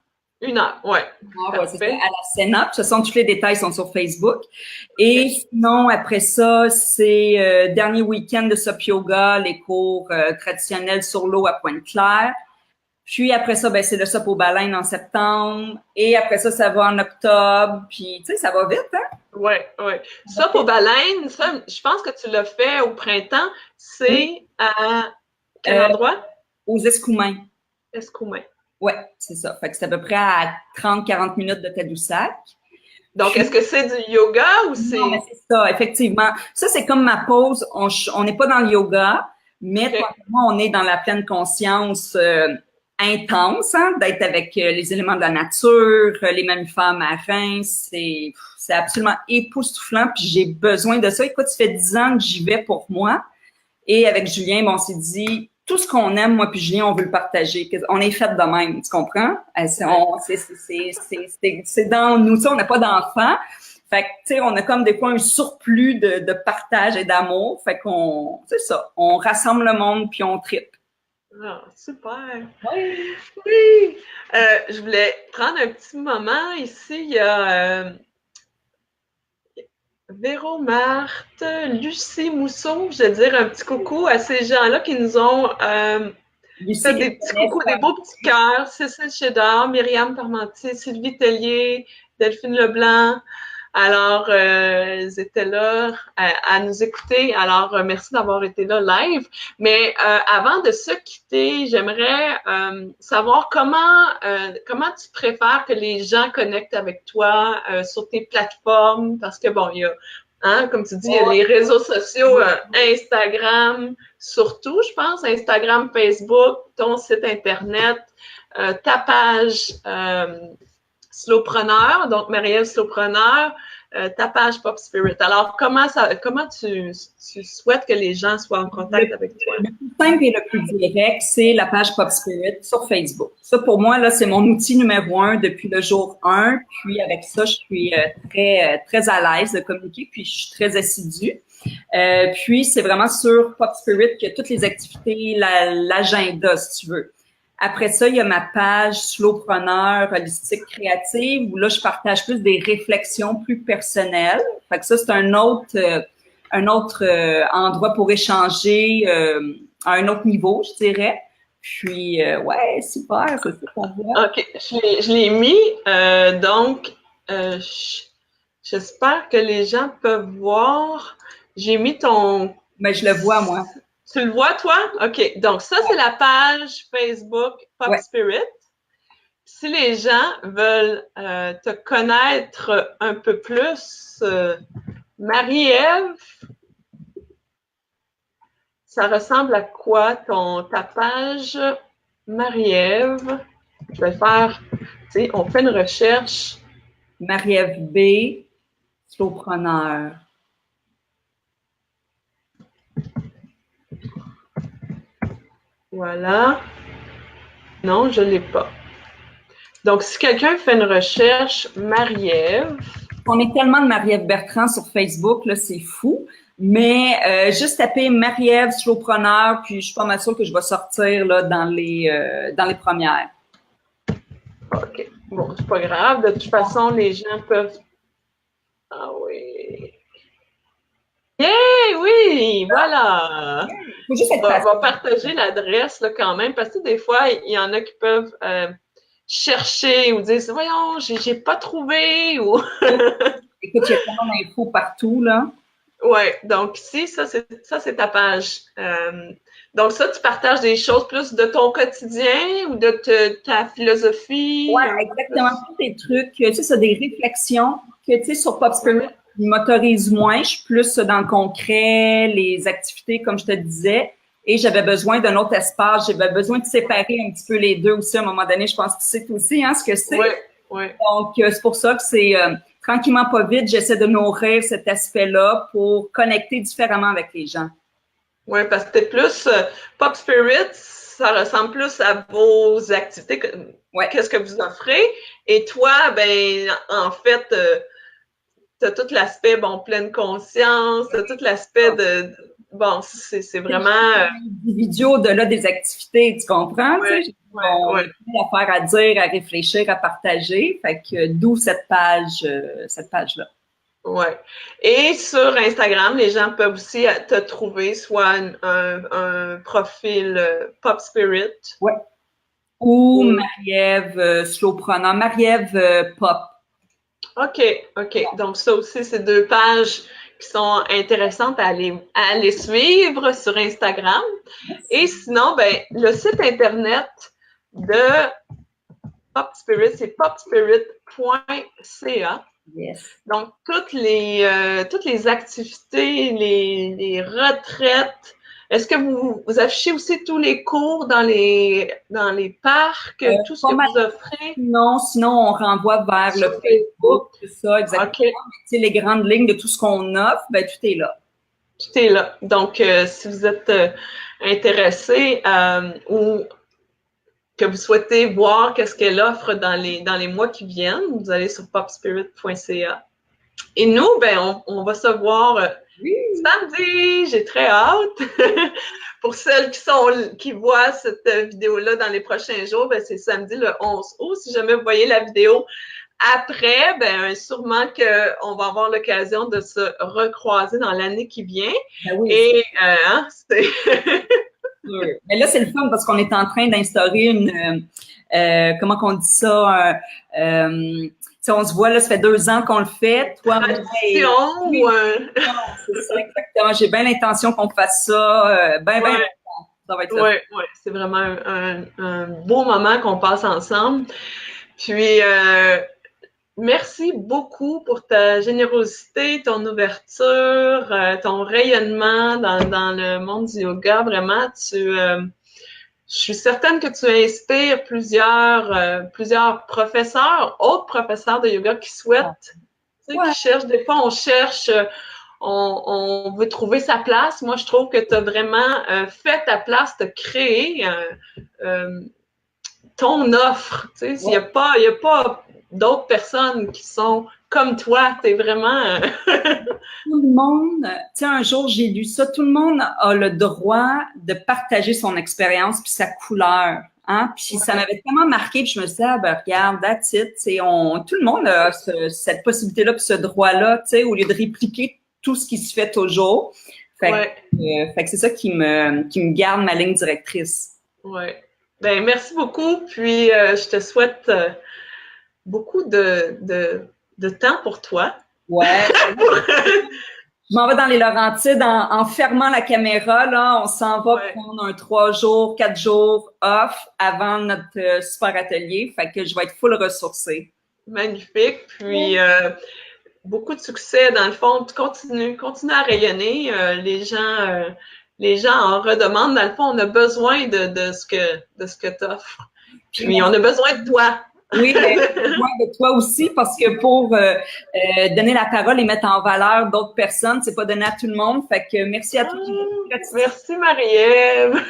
1 heure, ouais. Ouais, c'est ça, à la Sénat. De toute façon, tous les détails sont sur Facebook. Et sinon, après ça, c'est dernier week-end de Sup Yoga, les cours traditionnels sur l'eau à Pointe-Claire. Puis après ça, ben c'est le Sup aux baleines en septembre. Et après ça, ça va en octobre. Puis, tu sais, ça va vite, hein? Oui, oui. Sup aux baleines, ça, je pense que tu l'as fait au printemps. C'est à quel endroit? Aux Escoumins. Escoumins. Oui, c'est ça. Fait que c'est à peu près à 30-40 minutes de Tadoussac. Donc, est-ce que c'est du yoga ou c'est... Non, mais c'est ça, effectivement. Ça, c'est comme ma pause. On n'est pas dans le yoga, mais on est dans la pleine conscience intense, hein, d'être avec les éléments de la nature, les mammifères marins. C'est absolument époustouflant, puis j'ai besoin de ça. Écoute, ça fait 10 ans que j'y vais pour moi. Et avec Julien, on s'est dit, tout ce qu'on aime, moi puis Julien, on veut le partager. On est fait de même, tu comprends? C'est dans nous, tu sais, on n'a pas d'enfants. Fait que, tu sais, on a comme des fois un surplus de partage et d'amour. Fait qu'on, c'est ça, on rassemble le monde puis on tripe. Ah, super! Oui! Oui! Je voulais prendre un petit moment. Ici, il y a Véro Marthe, Lucie Mousseau. Je veux dire un petit coucou à ces gens-là qui nous ont fait des petits coucous, des beaux petits cœurs. Cécile Chédard, Myriam Parmentier, Sylvie Tellier, Delphine Leblanc. Alors, ils étaient là à nous écouter. Alors, merci d'avoir été là live. Mais avant de se quitter, j'aimerais savoir comment tu préfères que les gens connectent avec toi sur tes plateformes. Parce que, bon, il y a, hein, comme tu dis, il y a les réseaux sociaux, Instagram, surtout, je pense, Instagram, Facebook, ton site Internet, ta page Slowpreneur, donc Marie-Ève Slowpreneur, ta page Pop Spirit. Alors, comment tu souhaites que les gens soient en contact avec toi? Le plus simple et le plus direct, c'est la page Pop Spirit sur Facebook. Ça, pour moi, là, c'est mon outil numéro 1 depuis le jour 1. Puis, avec ça, je suis très à l'aise de communiquer, puis je suis très assidue. Puis, c'est vraiment sur Pop Spirit qu'il y a toutes les activités, l'agenda, si tu veux. Après ça, il y a ma page Slowpreneur holistique créative où là, je partage plus des réflexions plus personnelles. Fait que ça, c'est un autre endroit pour échanger à un autre niveau, je dirais. Puis, ouais, super, c'est ça qu'on voit. OK, je l'ai mis. Donc, j'espère que les gens peuvent voir. J'ai mis ton... Mais je le vois, moi. Tu le vois, toi? OK. Donc, ça, c'est la page Facebook Pop Spirit. Si les gens veulent te connaître un peu plus, Marie-Ève, ça ressemble à quoi ta page Marie-Ève? Je vais faire, tu sais, on fait une recherche. Marie-Ève B, Slowpreneur. Voilà. Non, je ne l'ai pas. Donc, si quelqu'un fait une recherche, Marie-Ève. On est tellement de Marie-Ève Bertrand sur Facebook, là, c'est fou. Mais juste taper Marie-Ève Slowpreneur, puis je suis pas mal sûre que je vais sortir là, dans les premières. OK. Bon, c'est pas grave. De toute façon, les gens peuvent. Ah oui. Yeah, oui, voilà. Faut juste être on va partager l'adresse là, quand même, parce que des fois, il y en a qui peuvent chercher ou dire voyons, j'ai pas trouvé ou. Écoute, il y a tellement d'infos partout, là. Oui, donc ici, ça c'est ta page. Donc ça, tu partages des choses plus de ton quotidien ou de ta philosophie? Oui, exactement. Tous des trucs, tu sais, c'est des réflexions que, tu sais, sur Pop Spirit, je m'autorise moins. Je suis plus dans le concret, les activités, comme je te disais. Et j'avais besoin d'un autre espace. J'avais besoin de séparer un petit peu les deux aussi. À un moment donné, je pense que c'est aussi ce que c'est. Oui, oui. Donc, c'est pour ça que c'est tranquillement, pas vite, j'essaie de nourrir cet aspect-là pour connecter différemment avec les gens. Oui, parce que t'es plus Pop Spirit, ça ressemble plus à vos activités. Qu'est-ce que vous offrez? Et toi, ben, en fait, t'as tout l'aspect, bon, pleine conscience, t'as tout l'aspect de bon, c'est vraiment... Des vidéos de des activités, tu comprends? Ouais, tu sais? On a plein d'affaires à dire, à réfléchir, à partager. Fait que d'où cette page-là. Ouais. Et sur Instagram, les gens peuvent aussi te trouver soit un profil Pop Spirit. Ouais. Ou Marie-Ève Slowpreneur, Marie-Ève Pop. OK. Donc, ça aussi, c'est 2 pages qui sont intéressantes à aller suivre sur Instagram. Et sinon, ben, le site Internet de Pop Spirit, c'est popspirit.ca. Yes. Donc, toutes les activités, les retraites, est-ce que vous affichez aussi tous les cours dans les parcs, tout ce que vous offrez? Non, sinon on renvoie vers le Facebook, c'est ça, exactement. Okay. Mais, les grandes lignes de tout ce qu'on offre, ben tout est là. Tout est là. Donc, si vous êtes intéressé ou que vous souhaitez voir qu'est-ce qu'elle offre dans les mois qui viennent, vous allez sur popspirit.ca. Et nous, ben, on va se voir samedi. J'ai très hâte. Pour celles qui voient cette vidéo-là dans les prochains jours, ben, c'est samedi le 11 août. Si jamais vous voyez la vidéo après, ben, sûrement qu'on va avoir l'occasion de se recroiser dans l'année qui vient. Ben oui, et c'est... Mais là, c'est le fun parce qu'on est en train d'instaurer une, comment qu'on dit ça, on se voit, là, ça fait 2 ans qu'on le fait. Toi, moi, c'est ça, exactement. J'ai bien l'intention qu'on fasse ça, bien ça va être ça. Oui, c'est vraiment un beau moment qu'on passe ensemble. Puis, merci beaucoup pour ta générosité, ton ouverture, ton rayonnement dans le monde du yoga. Vraiment, je suis certaine que tu inspires plusieurs professeurs, autres professeurs de yoga qui souhaitent, qui cherchent. Des fois, on cherche, on veut trouver sa place. Moi, je trouve que tu as vraiment fait ta place, tu as créé ton offre. Tu sais, il n'y a pas d'autres personnes qui sont comme toi. Tu es vraiment... Tout le monde, tu sais, un jour, j'ai lu ça, tout le monde a le droit de partager son expérience puis sa couleur. Hein? Puis ça m'avait tellement marqué, puis je me suis dit, ah ben regarde, that's it, tout le monde a cette possibilité-là puis ce droit-là, tu sais, au lieu de répliquer tout ce qui se fait toujours. Fait que c'est ça qui me garde ma ligne directrice. Oui. Ben merci beaucoup, puis je te souhaite beaucoup de temps pour toi. Ouais. Je m'en vais dans les Laurentides en fermant la caméra. Là, on s'en va prendre un 3 jours, 4 jours off avant notre super atelier. Fait que je vais être full ressourcée. Magnifique. Puis beaucoup de succès. Dans le fond, continue à rayonner. Les gens en redemandent. Dans le fond, on a besoin de ce que tu offres. Puis on a besoin de toi. Oui, mais de toi aussi, parce que pour donner la parole et mettre en valeur d'autres personnes, c'est pas donné à tout le monde. Fait que merci à tous. Merci Marie-Ève.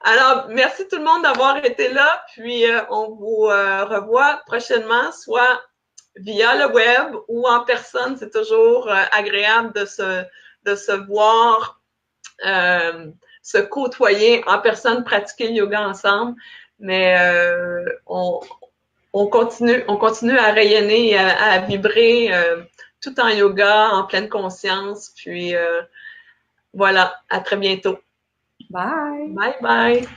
Alors, merci tout le monde d'avoir été là. Puis on vous revoit prochainement, soit via le web ou en personne. C'est toujours agréable de se voir, se côtoyer en personne, pratiquer le yoga ensemble. Mais on continue à rayonner, à vibrer tout en yoga, en pleine conscience. Puis voilà, à très bientôt. Bye. Bye bye.